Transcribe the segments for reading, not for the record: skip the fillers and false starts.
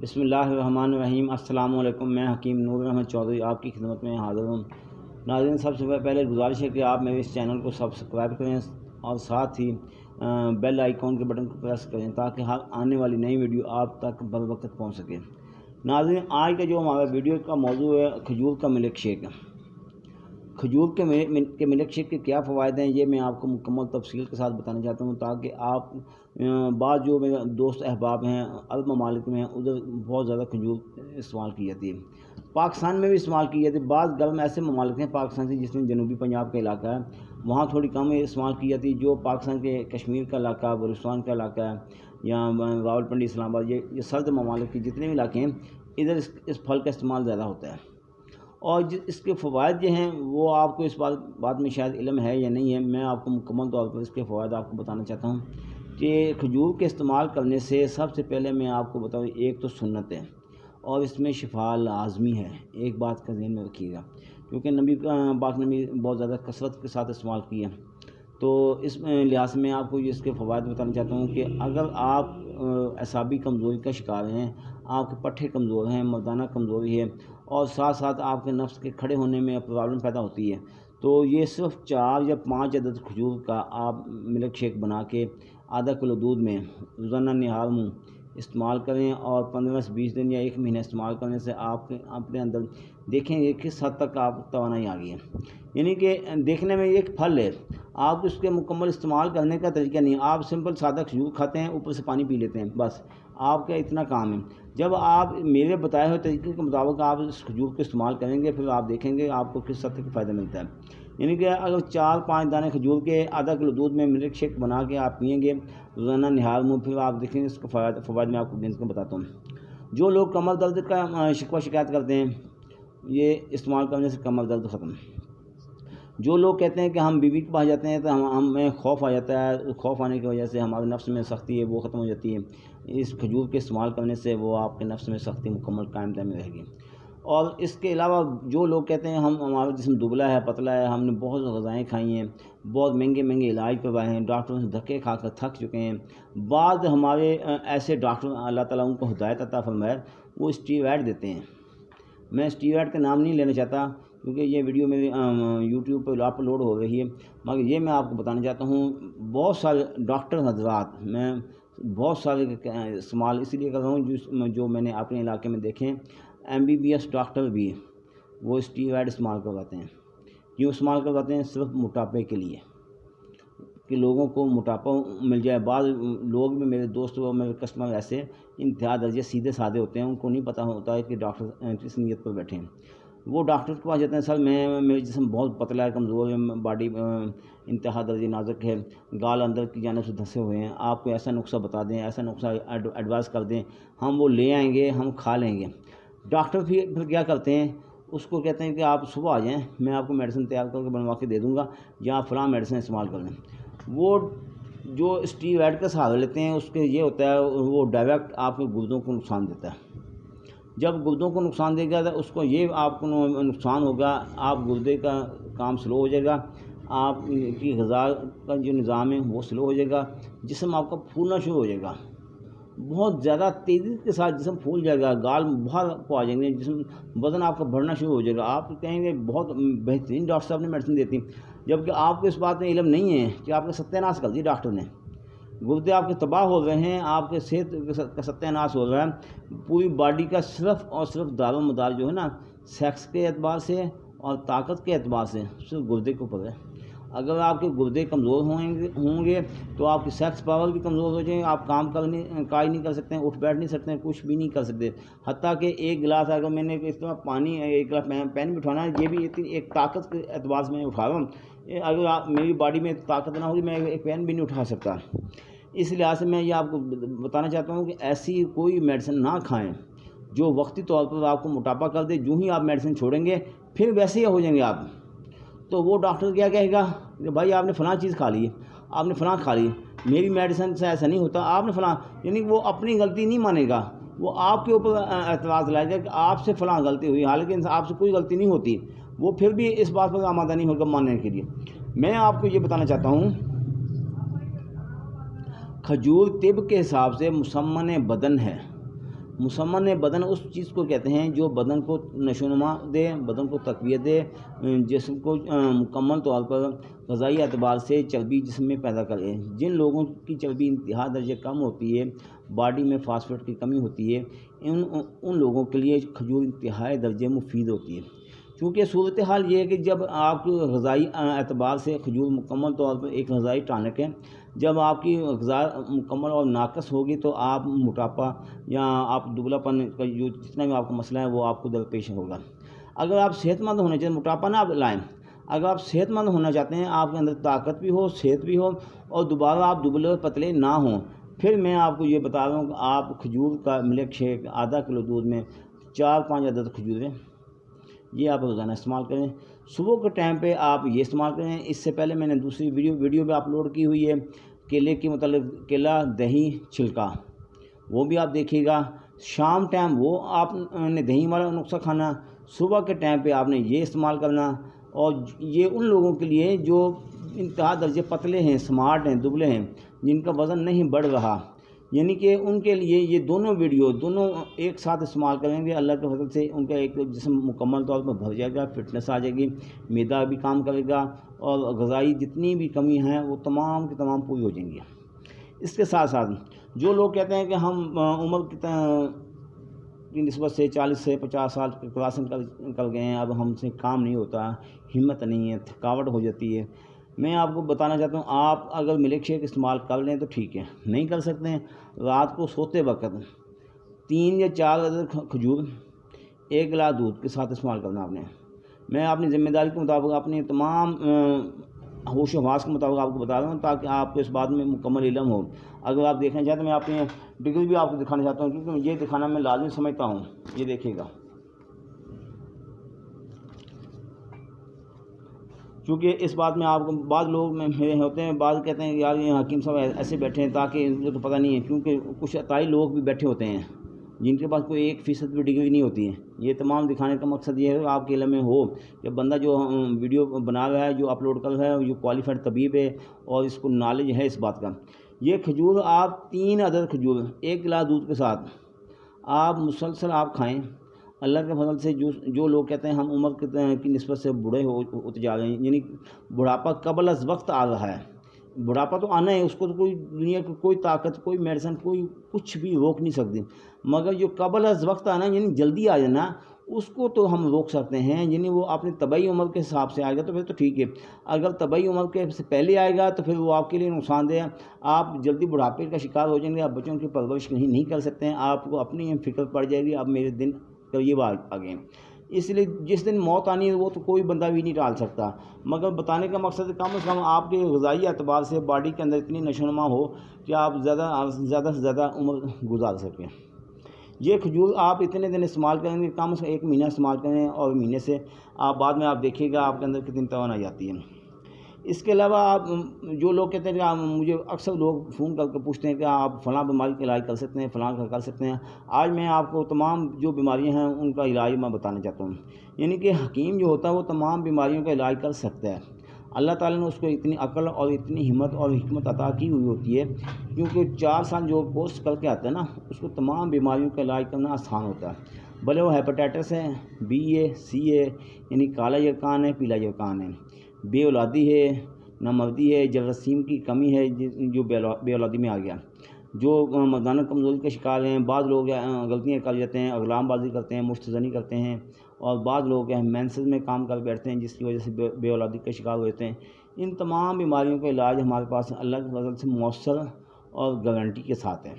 بسم اللہ الرحمن الرحیم۔ السلام علیکم۔ میں حکیم نور احمد چودھری آپ کی خدمت میں حاضر ہوں۔ ناظرین، سب سے پہلے گزارش ہے کہ آپ میرے اس چینل کو سبسکرائب کریں اور ساتھ ہی بیل آئیکن کے بٹن کو پریس کریں تاکہ ہر آنے والی نئی ویڈیو آپ تک بروقت پہنچ سکے۔ ناظرین، آج کا جو ہمارا ویڈیو کا موضوع ہے کھجور کا ملک شیک۔ کھجور کے ملک شیک کے کیا فوائد ہیں یہ میں آپ کو مکمل تفصیل کے ساتھ بتانا چاہتا ہوں تاکہ آپ بعض جو میرے دوست احباب ہیں عرب ممالک میں ادھر بہت زیادہ کھجور استعمال کی جاتی ہے، پاکستان میں بھی استعمال کی جاتی ہے۔ بعض گرم ایسے ممالک ہیں پاکستان سے جس میں جنوبی پنجاب کا علاقہ ہے وہاں تھوڑی کم استعمال کی جاتی ہے۔ جو پاکستان کے کشمیر کا علاقہ، بلوچستان کا علاقہ ہے یا راولپنڈی، اسلام آباد، یہ سرد ممالک کے جتنے بھی علاقے ہیں ادھر اس پھل کا استعمال زیادہ ہوتا ہے۔ اور اس کے فوائد جو ہیں وہ آپ کو اس بات میں شاید علم ہے یا نہیں ہے، میں آپ کو مکمل طور پر اس کے فوائد آپ کو بتانا چاہتا ہوں کہ کھجور کے استعمال کرنے سے سب سے پہلے میں آپ کو بتاؤں ایک تو سنت ہے اور اس میں شفا لازمی ہے۔ ایک بات کا ذہن میں رکھیے گا کیونکہ پاک نبی بہت زیادہ کثرت کے ساتھ استعمال کی ہے، تو اس لحاظ سے میں آپ کو اس کے فوائد بتانا چاہتا ہوں کہ اگر آپ اعصابی کمزوری کا شکار ہیں، آپ کے پٹھے کمزور ہیں، مردانہ کمزوری ہے اور ساتھ ساتھ آپ کے نفس کے کھڑے ہونے میں پرابلم پیدا ہوتی ہے، تو یہ صرف 4 یا 5 عدد کھجور کا آپ ملک شیک بنا کے آدھا کلو دودھ میں روزانہ نہار منہ استعمال کریں اور 15 سے 20 دن یا 1 مہینہ استعمال کرنے سے آپ اپنے اندر دیکھیں گے کس حد تک آپ توانائی آ گئی ہے۔ یعنی کہ دیکھنے میں ایک پھل ہے، آپ اس کے مکمل استعمال کرنے کا طریقہ نہیں، آپ سمپل سادہ کھجور کھاتے ہیں، اوپر سے پانی پی لیتے ہیں، بس آپ کا اتنا کام ہے۔ جب آپ میرے بتائے ہوئے طریقے کے مطابق آپ اس کھجور کو استعمال کریں گے پھر آپ دیکھیں گے آپ کو کس حد تک فائدہ ملتا ہے۔ یعنی کہ اگر 4-5 دانے کھجور کے آدھا کلو دودھ میں ملک شیک بنا کے آپ پئیں گے روزانہ نہار منہ، پھر آپ دیکھیں گے اس کا فوائد میں آپ کو گن کے بتاتا ہوں۔ جو لوگ کمر درد کا شکایت کرتے ہیں یہ استعمال کرنے سے کمر درد ختم۔ جو لوگ کہتے ہیں کہ ہم بیوی کے پاس جاتے ہیں تو ہمیں خوف آ جاتا ہے، خوف آنے کی وجہ سے ہمارے نفس میں سختی ہے وہ ختم ہو جاتی ہے، اس کھجور کے استعمال کرنے سے وہ آپ کے نفس میں سختی مکمل قائم دائم رہے گی۔ اور اس کے علاوہ جو لوگ کہتے ہیں ہمارا جسم دبلا ہے، پتلا ہے، ہم نے بہت غذائیں کھائی ہیں، بہت مہنگے علاج کروائے ہیں، ڈاکٹروں سے دھکے کھا کر تھک چکے ہیں، بعض ہمارے ایسے ڈاکٹر اللہ تعالیٰ ان کو ہدایت عطا فرمائے وہ اسٹیرائڈ دیتے ہیں۔ میں اسٹیرائڈ کا نام نہیں لینا چاہتا کیونکہ یہ ویڈیو میری یوٹیوب پہ اپلوڈ ہو رہی ہے، مگر یہ میں آپ کو بتانا چاہتا ہوں بہت سارے ڈاکٹر حضرات، میں بہت سارے استعمال اس لیے کر رہا ہوں جو میں نے اپنے علاقے میں دیکھے ہیں، MBBS ڈاکٹر بھی وہ اسٹیرائڈ استعمال کرواتے ہیں۔ کیوں استعمال کرواتے ہیں؟ صرف موٹاپے کے لیے کہ لوگوں کو موٹاپا مل جائے۔ بعض لوگ بھی میرے دوست اور میرے کسٹمر ایسے انتہا درجے سیدھے سادے ہوتے ہیں، ان کو نہیں پتہ ہوتا ہے کہ ڈاکٹر کس نیت پر بیٹھے ہیں۔ وہ ڈاکٹر کے پاس جاتے ہیں، سر میرے جسم بہت پتلا ہے، کمزور ہے، باڈی انتہا درجے نازک ہے، گال اندر کی جانب سے دھنسے ہوئے ہیں، آپ کو ایسا نسخہ بتا دیں، ایسا نسخہ ایڈوائز کر دیں، ہم وہ لے آئیں گے، ہم کھا لیں گے۔ ڈاکٹر پھر کیا کرتے ہیں، اس کو کہتے ہیں کہ آپ صبح آ جائیں، میں آپ کو میڈیسن تیار کر کے بنوا کے دے دوں گا یا آپ فلاں میڈیسن استعمال کر لیں۔ وہ جو اسٹیرائڈ کا سہارا لیتے ہیں اس کے یہ ہوتا ہے وہ ڈائریکٹ آپ کے گردوں کو نقصان دیتا ہے۔ جب گردوں کو نقصان دے گا تو اس کو یہ آپ کو نقصان ہوگا، آپ گردے کا کام سلو ہو جائے گا، آپ کی غذا کا جو نظام ہے وہ سلو ہو جائے گا، جسم آپ کا پھولنا شروع ہو جائے گا، بہت زیادہ تیزی کے ساتھ جسم پھول جائے گا، گال باہر کو آ جائیں گے، جسم وزن آپ کا بڑھنا شروع ہو جائے گا۔ آپ کہیں گے بہت بہترین ڈاکٹر صاحب نے میڈیسن دیتی، جبکہ آپ کو اس بات میں علم نہیں ہے کہ آپ کا ستیہ ناش کر دی ڈاکٹر نے، گردے آپ کے تباہ ہو رہے ہیں، آپ کے صحت کا ستیہ ناش ہو رہا ہے، پوری باڈی کا صرف اور صرف دار و مدار جو ہے نا سیکس کے اعتبار سے اور طاقت کے اعتبار سے صرف گردے کے اوپر ہے۔ اگر آپ کے گردے کمزور ہوں گے تو آپ کی سیکس پاور بھی کمزور ہو جائے گی، آپ کام کاج نہیں کر سکتے ہیں، اٹھ بیٹھ نہیں سکتے ہیں، کچھ بھی نہیں کر سکتے، حتیٰ کہ ایک گلاس اگر میں نے اس طرح پانی ایک گلاس پین بھی اٹھانا ہے، یہ بھی ایک طاقت کے اعتبار سے میں اٹھا رہا ہوں، اگر میری باڈی میں طاقت نہ ہوگی میں ایک پین بھی نہیں اٹھا سکتا۔ اس لحاظ سے میں یہ آپ کو بتانا چاہتا ہوں کہ ایسی کوئی میڈیسن نہ کھائیں جو وقتی طور پر آپ کو موٹاپا کر دے، جو ہی آپ میڈیسن چھوڑیں گے پھر ویسے ہی ہو جائیں گے آپ، تو وہ ڈاکٹر کیا کہے گا کہ بھائی آپ نے فلاں چیز کھا لی، آپ نے فلاں کھا لی، میری میڈیسن سے ایسا نہیں ہوتا، آپ نے فلاں، یعنی وہ اپنی غلطی نہیں مانے گا، وہ آپ کے اوپر اعتراض لائے گا کہ آپ سے فلاں غلطی ہوئی، حالانکہ آپ سے کوئی غلطی نہیں ہوتی، وہ پھر بھی اس بات پر آمادہ نہیں ہوگا ماننے کے لیے۔ میں آپ کو یہ بتانا چاہتا ہوں کھجور طب کے حساب سے مسمن بدن ہے، مسمن بدن اس چیز کو کہتے ہیں جو بدن کو نشوونما دے، بدن کو تقویت دے، جسم کو مکمل طور پر غذائی اعتبار سے چربی جسم میں پیدا کرے۔ جن لوگوں کی چربی انتہا درجے کم ہوتی ہے، باڈی میں فاسفیٹ کی کمی ہوتی ہے، ان لوگوں کے لیے کھجور انتہائی درجے مفید ہوتی ہے۔ چونکہ صورتحال یہ ہے کہ جب آپ کی غذائی اعتبار سے کھجور مکمل طور پر ایک غذائی ٹانک ہے، جب آپ کی غذا مکمل اور ناقص ہوگی تو آپ موٹاپا یا آپ دبلا پن کا جو جتنا بھی آپ کا مسئلہ ہے وہ آپ کو درپیش ہوگا۔ اگر آپ صحت مند ہونا چاہتے ہیں، موٹاپا نہ آپ لائیں، اگر آپ صحت مند ہونا چاہتے ہیں، آپ کے اندر طاقت بھی ہو، صحت بھی ہو، اور دوبارہ آپ دبلے پتلے نہ ہوں، پھر میں آپ کو یہ بتا رہا ہوں کہ آپ کھجور کا ملک شیک آدھا کلو دودھ میں 4-5 عدد کھجوریں یہ آپ روزانہ استعمال کریں۔ صبح کے ٹائم پہ آپ یہ استعمال کریں۔ اس سے پہلے میں نے دوسری ویڈیو بھی اپلوڈ کی ہوئی ہے کیلے کے متعلق، کیلا دہی چھلکا، وہ بھی آپ دیکھیے گا۔ شام ٹائم وہ آپ نے دہی والا نسخہ کھانا، صبح کے ٹائم پہ آپ نے یہ استعمال کرنا۔ اور یہ ان لوگوں کے لیے جو انتہا درجے پتلے ہیں، سمارٹ ہیں، دبلے ہیں، جن کا وزن نہیں بڑھ رہا، یعنی کہ ان کے لیے یہ دونوں ویڈیو ایک ساتھ استعمال کریں گے، اللہ کے فضل سے ان کا ایک جسم مکمل طور پر بھر جائے گا، فٹنس آ جائے گی، معدہ بھی کام کرے گا، اور غذائی جتنی بھی کمی ہیں وہ تمام کی تمام پوری ہو جائیں گی۔ اس کے ساتھ ساتھ جو لوگ کہتے ہیں کہ ہم عمر کی نسبت سے 40 سے 50 سال کراس نکل گئے ہیں، اب ہم سے کام نہیں ہوتا، ہمت نہیں ہے، تھکاوٹ ہو جاتی ہے، میں آپ کو بتانا چاہتا ہوں آپ اگر ملک شیک استعمال کر لیں تو ٹھیک ہے، نہیں کر سکتے ہیں، رات کو سوتے وقت 3 یا 4 عدد کھجور 1 گلاس دودھ کے ساتھ استعمال کرنا آپ نے۔ میں اپنی ذمہ داری کے مطابق، اپنی تمام ہوش و حواس کے مطابق آپ کو بتا رہا ہوں تاکہ آپ کو اس بات میں مکمل علم ہو۔ اگر آپ دیکھنا چاہتے ہیں، میں اپنی ڈگری بھی آپ کو دکھانا چاہتا ہوں، کیونکہ یہ دکھانا میں لازمی سمجھتا ہوں۔ یہ دیکھیے گا، چونکہ اس بات میں آپ کو بعض لوگ میرے ہوتے ہیں، بعض کہتے ہیں کہ یار یہ حکیم صاحب ایسے بیٹھے ہیں تاکہ ان کو تو پتہ نہیں ہے، کیونکہ کچھ عطائی لوگ بھی بیٹھے ہوتے ہیں جن کے پاس کوئی 1% بھی ڈگری نہیں ہوتی ہے۔ یہ تمام دکھانے کا مقصد یہ ہے کہ آپ کے علم میں ہو کہ بندہ جو ویڈیو بنا رہا ہے، جو اپلوڈ کر رہا ہے، جو کوالیفائڈ طبیب ہے اور اس کو نالج ہے اس بات کا۔ یہ کھجور آپ 3 عدد کھجور 1 گلاس دودھ کے ساتھ آپ مسلسل آپ کھائیں۔ اللہ کے فضل سے جو لوگ کہتے ہیں ہم عمر کی نسبت سے بوڑھے ہوتے جا رہے ہیں، یعنی بڑھاپا قبل از وقت آ رہا ہے، بڑھاپا تو آنا ہے، اس کو تو کوئی دنیا کی کوئی طاقت، کوئی میڈیسن، کوئی کچھ بھی روک نہیں سکتی، مگر جو قبل از وقت آنا یعنی جلدی آ جانا، اس کو تو ہم روک سکتے ہیں، یعنی وہ اپنی طبعی عمر کے حساب سے آئے گا تو پھر تو ٹھیک ہے۔ اگر طبعی عمر کے سے پہلے آئے گا تو پھر وہ آپ کے لیے نقصان دہ ہے، آپ جلدی بڑھاپے کا شکار ہو جائیں گے، آپ بچوں کی پرورش نہیں کر سکتے ہیں، آپ کو اپنی فکر پڑ جائے گی، اب میرے دن قریب آ گئے۔ اس لیے جس دن موت آنی ہے وہ تو کوئی بندہ بھی نہیں ٹال سکتا، مگر بتانے کا مقصد کم از کم آپ کے غذائی اعتبار سے باڈی کے اندر اتنی نشوونما ہو کہ آپ زیادہ سے زیادہ عمر گزار سکیں۔ یہ کھجور آپ اتنے دن استعمال کریں گے، کم از کم 1 مہینہ استعمال کریں، اور مہینے سے آپ بعد میں آپ دیکھیے گا آپ کے اندر کتنی توانائی آتی ہے۔ اس کے علاوہ آپ جو لوگ کہتے ہیں کہ مجھے اکثر لوگ فون کر کے پوچھتے ہیں کہ آپ فلاں بیماری کا علاج کر سکتے ہیں، فلاں کا کر سکتے ہیں، آج میں آپ کو تمام جو بیماریاں ہیں ان کا علاج میں بتانا چاہتا ہوں۔ یعنی کہ حکیم جو ہوتا ہے وہ تمام بیماریوں کا علاج کر سکتا ہے۔ اللہ تعالیٰ نے اس کو اتنی عقل اور اتنی ہمت اور حکمت عطا کی ہوئی ہوتی ہے، کیونکہ 4 سال جو کورس کر کے آتا ہے نا، اس کو تمام بیماریوں کا علاج کرنا آسان ہوتا ہے، بھلے وہ ہیپاٹائٹس ہے، بی ہے، سی ہے، یعنی کالا یرقان ہے، پیلا یرقان ہے، بے اولادی ہے، نامردی ہے، جراثیم کی کمی ہے جو بے اولادی میں آ گیا، جو مردانہ کمزوری کا شکار ہیں، بعض لوگ غلطیاں کر جاتے ہیں، اغلام بازی کرتے ہیں، مشت زنی کرتے ہیں، اور بعض لوگ مینسز میں کام کر بیٹھتے ہیں جس کی وجہ سے بے اولادی کا شکار ہوتے ہیں۔ ان تمام بیماریوں کا علاج ہمارے پاس اللہ کے فضل سے مؤثر اور گارنٹی کے ساتھ ہے۔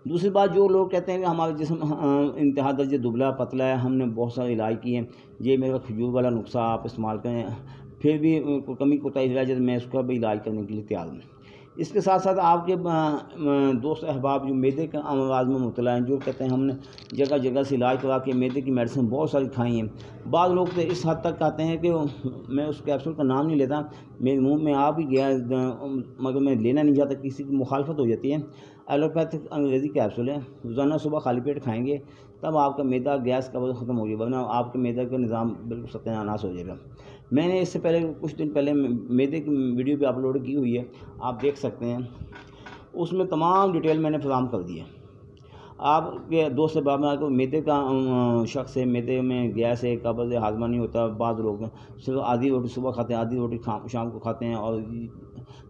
دوسری بات، جو لوگ کہتے ہیں کہ ہمارا جسم انتہا درجے دبلا پتلا ہے، ہم نے بہت سارے علاج کیے ہیں، یہ میرا کھجور والا نسخہ آپ استعمال کریں، پھر بھی کمی کوتاہی رہ جائے، میں اس کا بھی علاج کرنے کے لیے تیار ہوں۔ اس کے ساتھ ساتھ آپ کے دوست احباب جو معدے کے امراض میں مبتلا ہیں، جو کہتے ہیں ہم نے جگہ جگہ سے علاج کرا کے معدے کی میڈیسن بہت ساری کھائی ہیں، بعض لوگ تو اس حد تک کہتے ہیں کہ میں اس کیپسول کا نام نہیں لیتا، میرے منہ میں آ بھی گیا مگر میں لینا نہیں چاہتا، کسی کی مخالفت ہو جاتی ہے۔ ایلوپیتھک انگریزی کیپسول ہے، روزانہ صبح خالی پیٹ کھائیں گے تب آپ کا معدہ گیس کا وجہ ختم ہو گیا، ورنہ آپ کے معدے کا نظام بالکل ستیہ ناش ہو جائے گا۔ میں نے اس سے پہلے کچھ دن پہلے معدے کی ویڈیو بھی اپلوڈ کی ہوئی ہے، آپ دیکھ سکتے ہیں، اس میں تمام ڈیٹیل میں نے فراہم کر دی ہے۔ آپ کے دوست سے بات میں کو میدے کا شخص ہے، میدے میں گیس ہے، قبض ہے، ہاضمہ نہیں ہوتا، بعض لوگ صرف آدھی روٹی صبح کھاتے ہیں، آدھی روٹی شام کو کھاتے ہیں اور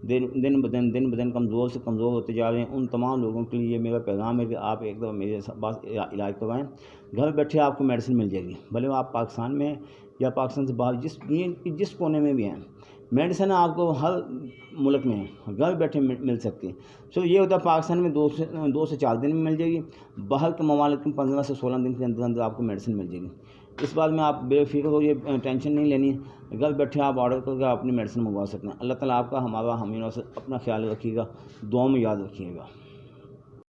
دن بدن کمزور سے کمزور ہوتے جا رہے ہیں، ان تمام لوگوں کے لیے میرا پیغام ہے کہ آپ ایک دفعہ میرے پاس علاج کروائیں۔ گھر بیٹھے آپ کو میڈیسن مل جائے گی، بھلے آپ پاکستان میں یا پاکستان سے باہر دنیا کی جس کونے میں بھی ہیں، میڈیسن آپ کو ہر ملک میں گھر بیٹھے مل سکتی ہے۔ صرف یہ ہوتا ہے پاکستان میں 2 سے 4 دن میں مل جائے گی، باہر کے ممالک میں 15 سے 16 دن کے اندر آپ کو میڈیسن مل جائے گی۔ اس بات میں آپ بے فکر ہو، یہ ٹینشن نہیں لینی، گھر بیٹھے آپ آرڈر کر کے اپنی میڈیسن منگوا سکتے ہیں۔ اللہ تعالیٰ آپ کا ہمارا ہمیں اپنا خیال رکھیے گا، دعاؤں میں یاد رکھیے گا۔